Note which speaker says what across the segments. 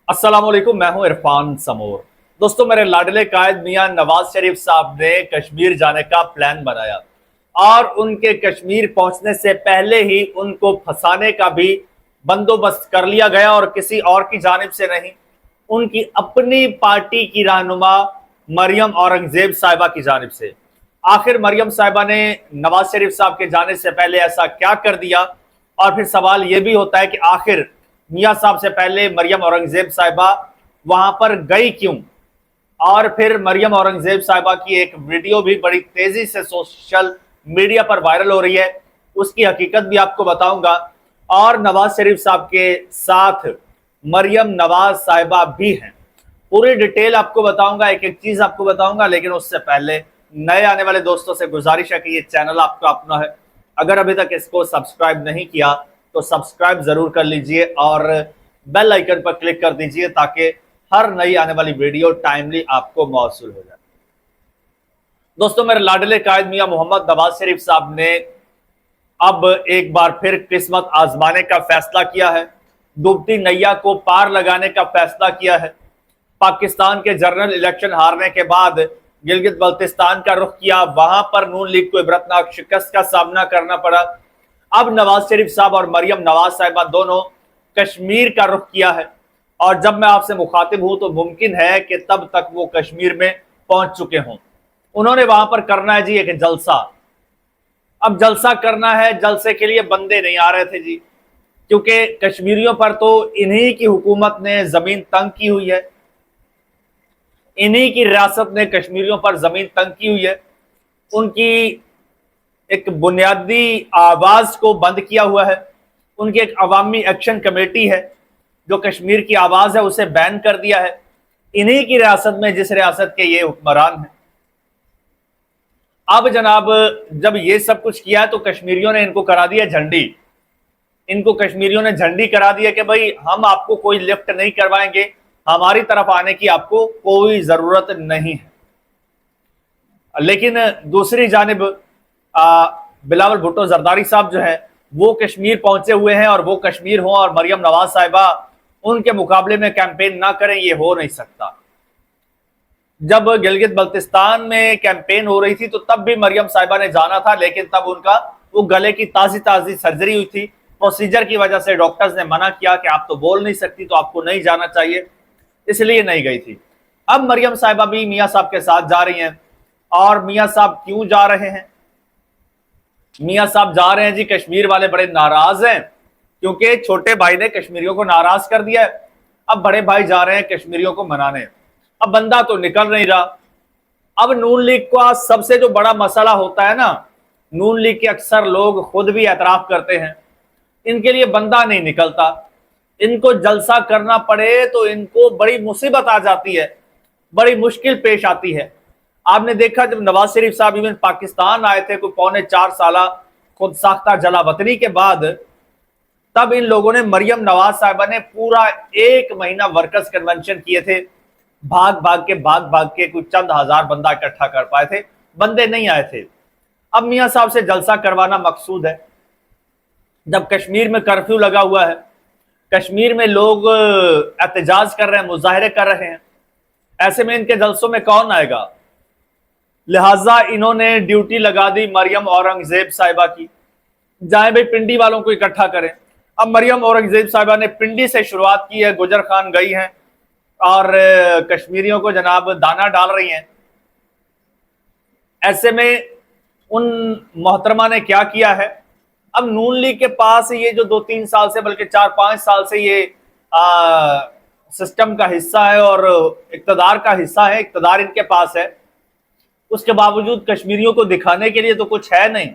Speaker 1: अस्सलाम वालेकुम, मैं हूं इरफान समोर। दोस्तों, मेरे लाडले कायद मियां नवाज शरीफ साहब ने कश्मीर जाने का प्लान बनाया और उनके कश्मीर पहुंचने से पहले ही उनको फंसाने का भी बंदोबस्त कर लिया गया और किसी और की जानिब से नहीं, उनकी अपनी पार्टी की रहनुमा मरियम औरंगजेब साहिबा की जानिब से। आखिर मरियम साहिबा ने नवाज शरीफ साहब के जाने से पहले ऐसा क्या कर दिया? और फिर सवाल यह भी होता है कि आखिर मियां साहब से पहले मरियम औरंगजेब साहिबा वहां पर गई क्यों? और फिर मरियम औरंगजेब साहिबा की एक वीडियो भी बड़ी तेजी से सोशल मीडिया पर वायरल हो रही है, उसकी हकीकत भी आपको बताऊंगा। और नवाज शरीफ साहब के साथ मरियम नवाज साहिबा भी हैं, पूरी डिटेल आपको बताऊंगा, एक एक चीज आपको बताऊंगा। लेकिन उससे पहले नए आने वाले दोस्तों से गुजारिश है कि ये चैनल आपका अपना है, अगर अभी तक इसको सब्सक्राइब नहीं किया तो सब्सक्राइब जरूर कर लीजिए और बेल आइकन पर क्लिक कर दीजिए ताकि हर नई आने वाली वीडियो टाइमली आपको मौसूल हो जाए। दोस्तों, मेरे लाडले कायद मियां मोहम्मद नवाज शरीफ साहब ने अब एक बार फिर किस्मत आजमाने का फैसला किया है, डूबती नैया को पार लगाने का फैसला किया है। पाकिस्तान के जनरल इलेक्शन हारने के बाद गिलगित बल्तिस्तान का रुख किया, वहां पर नून लीग को इबरतनाक शिकस्त का सामना करना पड़ा। अब नवाज शरीफ साहब और मरियम नवाज साहिबा दोनों कश्मीर का रुख किया है और जब मैं आपसे मुखातिब हूं तो मुमकिन है कि तब तक वो कश्मीर में पहुंच चुके हों। उन्होंने वहां पर करना है जी एक जलसा। अब जलसा करना है, जलसे के लिए बंदे नहीं आ रहे थे जी, क्योंकि कश्मीरियों पर तो इन्हीं की हुकूमत ने जमीन तंग की हुई है, इन्हीं की रियासत ने कश्मीरियों पर जमीन तंग की हुई है। उनकी एक बुनियादी आवाज को बंद किया हुआ है, उनकी एक अवामी एक्शन कमेटी है जो कश्मीर की आवाज है उसे बैन कर दिया है, इन्हीं की रियासत में जिस रियासत के ये हुक्मरान हैं। अब जनाब, जब ये सब कुछ किया है तो कश्मीरियों ने इनको करा दिया झंडी, इनको कश्मीरियों ने झंडी करा दिया कि भाई हम आपको कोई लिफ्ट नहीं करवाएंगे, हमारी तरफ आने की आपको कोई जरूरत नहीं है। लेकिन दूसरी जानिब बिलावल भुट्टो जरदारी साहब जो है वो कश्मीर पहुंचे हुए हैं और वो कश्मीर हो और मरियम नवाज साहिबा उनके मुकाबले में कैंपेन ना करें, ये हो नहीं सकता। जब गिलगित बल्तिस्तान में कैंपेन हो रही थी तो तब भी मरियम साहिबा ने जाना था, लेकिन तब उनका वो गले की ताजी ताजी सर्जरी हुई थी, प्रोसीजर की वजह से डॉक्टर्स ने मना किया कि आप तो बोल नहीं सकती तो आपको नहीं जाना चाहिए, इसलिए नहीं गई थी। अब मरियम साहिबा भी मियां साहब के साथ जा रही हैं। और मियां साहब क्यों जा रहे हैं? मियां साहब जा रहे हैं जी, कश्मीर वाले बड़े नाराज हैं क्योंकि छोटे भाई ने कश्मीरियों को नाराज कर दिया है। अब बड़े भाई जा रहे हैं कश्मीरियों को मनाने, अब बंदा तो निकल नहीं रहा। अब नून लीग का सबसे जो बड़ा मसला होता है ना, नून लीग के अक्सर लोग खुद भी एतराफ करते हैं, इनके लिए बंदा नहीं निकलता। इनको जलसा करना पड़े तो इनको बड़ी मुसीबत आ जाती है, बड़ी मुश्किल पेश आती है। आपने देखा जब नवाज शरीफ साहब इवन पाकिस्तान आए थे कोई पौने 4 साल खुद साख्ता जला वतनी के बाद, तब इन लोगों ने मरियम नवाज साहिबा ने पूरा 1 महीना वर्कर्स कन्वेंशन किए थे, भाग भाग के कुछ चंद हजार बंदा इकट्ठा कर पाए थे, बंदे नहीं आए थे। अब मियां साहब से जलसा करवाना मकसूद है। जब कश्मीर में कर्फ्यू लगा हुआ है, कश्मीर में लोग एहतजाज कर रहे हैं, मुजाहरे कर रहे हैं, ऐसे में इनके जलसों में कौन आएगा? लिहाजा इन्होंने ड्यूटी लगा दी मरियम औरंगजेब साहिबा की, जाए भाई पिंडी वालों को इकट्ठा करें। अब मरियम औरंगजेब साहिबा ने पिंडी से शुरुआत की है, गुजर खान गई हैं और कश्मीरियों को जनाब दाना डाल रही हैं। ऐसे में उन मोहतरमा ने क्या किया है, अब नून लीग के पास ये जो 2-3 साल से बल्कि 4-5 साल से ये सिस्टम का हिस्सा है और इक्तदार का हिस्सा है, इक्तदार इनके पास है, उसके बावजूद कश्मीरियों को दिखाने के लिए तो कुछ है नहीं।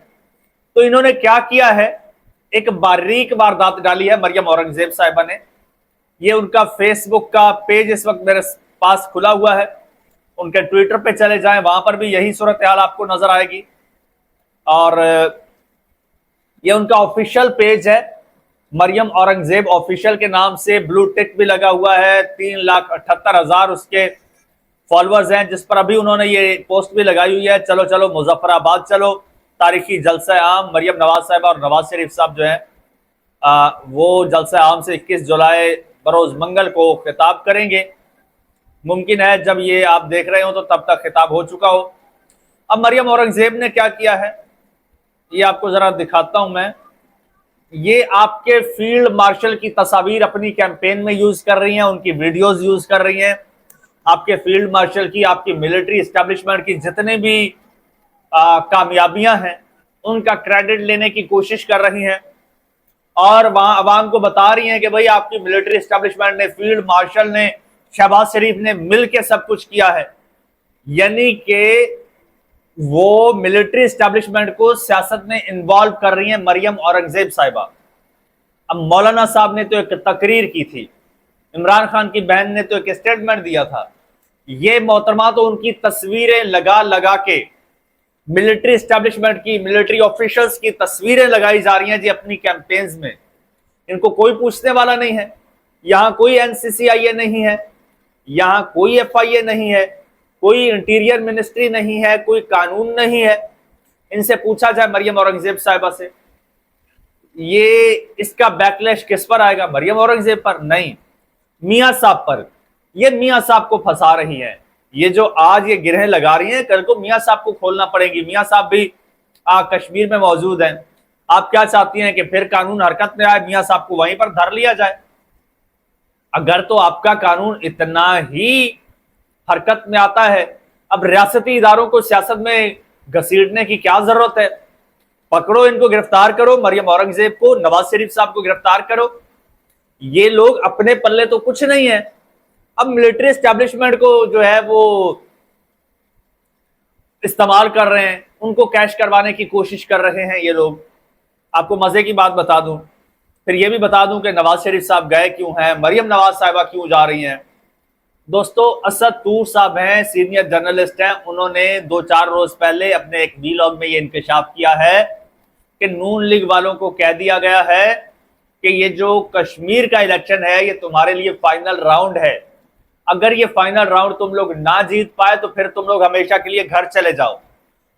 Speaker 1: तो इन्होंने क्या किया है, एक बारीक वारदात डाली है मरियम औरंगजेब साहिबा ने। ये उनका फेसबुक का पेज इस वक्त मेरे पास खुला हुआ है, उनके ट्विटर पे चले जाएं, वहां पर भी यही सूरत हाल आपको नजर आएगी। और ये उनका ऑफिशियल पेज है, मरियम औरंगजेब ऑफिशियल के नाम से ब्लू टिक भी लगा हुआ है, 3,78,000 उसके फॉलोअर्स हैं, जिस पर अभी उन्होंने ये पोस्ट भी लगाई हुई है, चलो चलो मुजफ्फराबाद चलो, तारीखी जलसा आम मरियम नवाज साहिबा और नवाज शरीफ साहब जो है वो जलसा आम से 21 जुलाई बरोज मंगल को खिताब करेंगे। मुमकिन है जब ये आप देख रहे हो तो तब तक खिताब हो चुका हो। अब मरियम औरंगजेब ने क्या किया है ये आपको जरा दिखाता हूं मैं। ये आपके फील्ड मार्शल की तस्वीर अपनी कैंपेन में यूज कर रही हैं, उनकी वीडियोस यूज कर रही हैं। आपके फील्ड मार्शल की, आपकी मिलिट्री एस्टेब्लिशमेंट की जितने भी कामयाबियां हैं उनका क्रेडिट लेने की कोशिश कर रही हैं और वहां अवाम को बता रही हैं कि भाई आपकी मिलिट्री एस्टेब्लिशमेंट ने, फील्ड मार्शल ने, शहबाज शरीफ ने मिलकर सब कुछ किया है। यानी कि वो मिलिट्री एस्टेब्लिशमेंट को सियासत में इन्वॉल्व कर रही हैं मरियम औरंगजेब साहिबा। अब मौलाना साहब ने तो एक तकरीर की थी, इमरान खान की बहन ने तो एक स्टेटमेंट दिया था। ये मोहतरमा तो उनकी तस्वीरें लगा लगा के मिलिट्री एस्टेब्लिशमेंट की, मिलिट्री ऑफिशियल्स की तस्वीरें लगाई जा रही हैं जी अपनी कैंपेन्स में। इनको कोई पूछने वाला नहीं है। यहां कोई एनसीसीआईए नहीं है, यहां कोई एफआईए नहीं है, कोई इंटीरियर मिनिस्ट्री नहीं है, कोई कानून नहीं है। इनसे पूछा जाए मरियम औरंगजेब साहिबा से, ये इसका बैकलैश किस पर आएगा? मरियम औरंगजेब पर नहीं, मियां साहब पर। ये मियां साहब को फंसा रही हैं। ये जो आज ये गिरह लगा रही हैं, कल को मियां साहब को खोलना पड़ेगी। मियां साहब भी कश्मीर में मौजूद हैं। आप क्या चाहती हैं कि फिर कानून हरकत में आए, मियां साहब को वहीं पर धर लिया जाए? अगर तो आपका कानून इतना ही हरकत में आता है, अब रियासती इदारों को सियासत में घसीटने की क्या जरूरत है? पकड़ो इनको, गिरफ्तार करो, मरियम औरंगजेब को, नवाज शरीफ साहब को गिरफ्तार करो। ये लोग अपने पल्ले तो कुछ नहीं है। अब मिलिट्री एस्टेब्लिशमेंट को जो है वो इस्तेमाल कर रहे हैं, उनको कैश करवाने की कोशिश कर रहे हैं ये लोग। आपको मजे की बात बता दूं, फिर ये भी बता दूं कि नवाज शरीफ साहब गए क्यों हैं, मरियम नवाज साहिबा क्यों जा रही हैं। दोस्तों, असद तूर साहब हैं, सीनियर जर्नलिस्ट हैं। उन्होंने 2-4 रोज पहले अपने एक वीलॉग में ये इंकशाफ किया है कि नून लीग वालों को कह दिया गया है कि ये जो कश्मीर का इलेक्शन है ये तुम्हारे लिए फाइनल राउंड है। अगर ये फाइनल राउंड तुम लोग ना जीत पाए तो फिर तुम लोग हमेशा के लिए घर चले जाओ,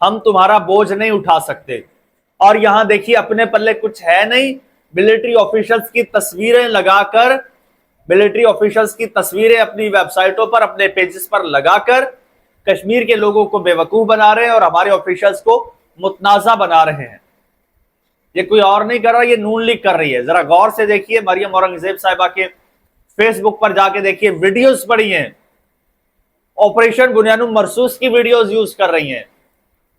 Speaker 1: हम तुम्हारा बोझ नहीं उठा सकते। और यहां देखिए अपने पल्ले कुछ है नहीं, मिलिट्री ऑफिशियल्स की तस्वीरें लगाकर, मिलिट्री ऑफिशियल्स की तस्वीरें अपनी वेबसाइटों पर, अपने पेजेस पर लगाकर कश्मीर के लोगों को बेवकूफ बना रहे हैं और हमारे ऑफिशियल्स को मुतनाजा बना रहे हैं। ये कोई और नहीं कर रहा, ये नून लीग कर रही है। जरा गौर से देखिए, मरियम औरंगजेब साहिबा के फेसबुक पर जाके देखिए, वीडियोस पड़ी हैं, ऑपरेशन बुनियानुम मरसूस की वीडियोस यूज कर रही हैं।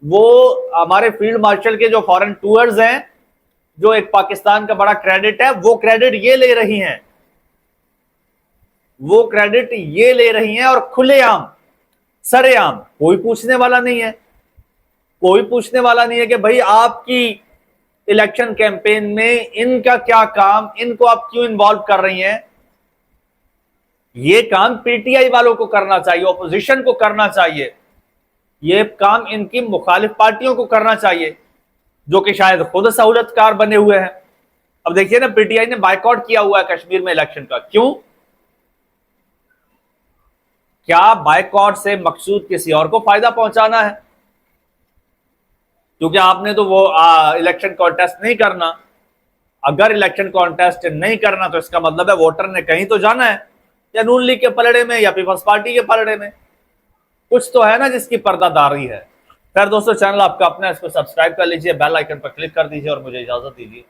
Speaker 1: वो हमारे फील्ड मार्शल के जो फॉरेन टूर्स हैं, जो एक पाकिस्तान का बड़ा क्रेडिट है, वो क्रेडिट ये ले रही हैं, वो क्रेडिट ये ले रही हैं। और खुलेआम, सरेआम, कोई पूछने वाला नहीं है, कोई पूछने वाला नहीं है कि भाई आपकी इलेक्शन कैंपेन में इनका क्या काम, इनको आप क्यों इन्वॉल्व कर रही हैं। ये काम पीटीआई वालों को करना चाहिए, ऑपोजिशन को करना चाहिए। ये काम इनकी मुखालिफ पार्टियों को करना चाहिए, जो कि शायद खुद सहूलतकार बने हुए हैं। अब देखिए ना, पीटीआई ने बायकॉट किया हुआ है कश्मीर में इलेक्शन का। क्यों? क्या बायकॉट से मकसूद किसी और को फायदा पहुंचाना है? क्योंकि आपने तो वो इलेक्शन कॉन्टेस्ट नहीं करना। अगर इलेक्शन कॉन्टेस्ट नहीं करना तो इसका मतलब है वोटर ने कहीं तो जाना है, या नून लीग के पलड़े में या पीपल्स पार्टी के पलड़े में। कुछ तो है ना जिसकी पर्दादारी है। खैर दोस्तों, चैनल आपका अपना है, इसको सब्सक्राइब कर लीजिए, बेल आइकन पर क्लिक कर दीजिए और मुझे इजाजत दीजिए।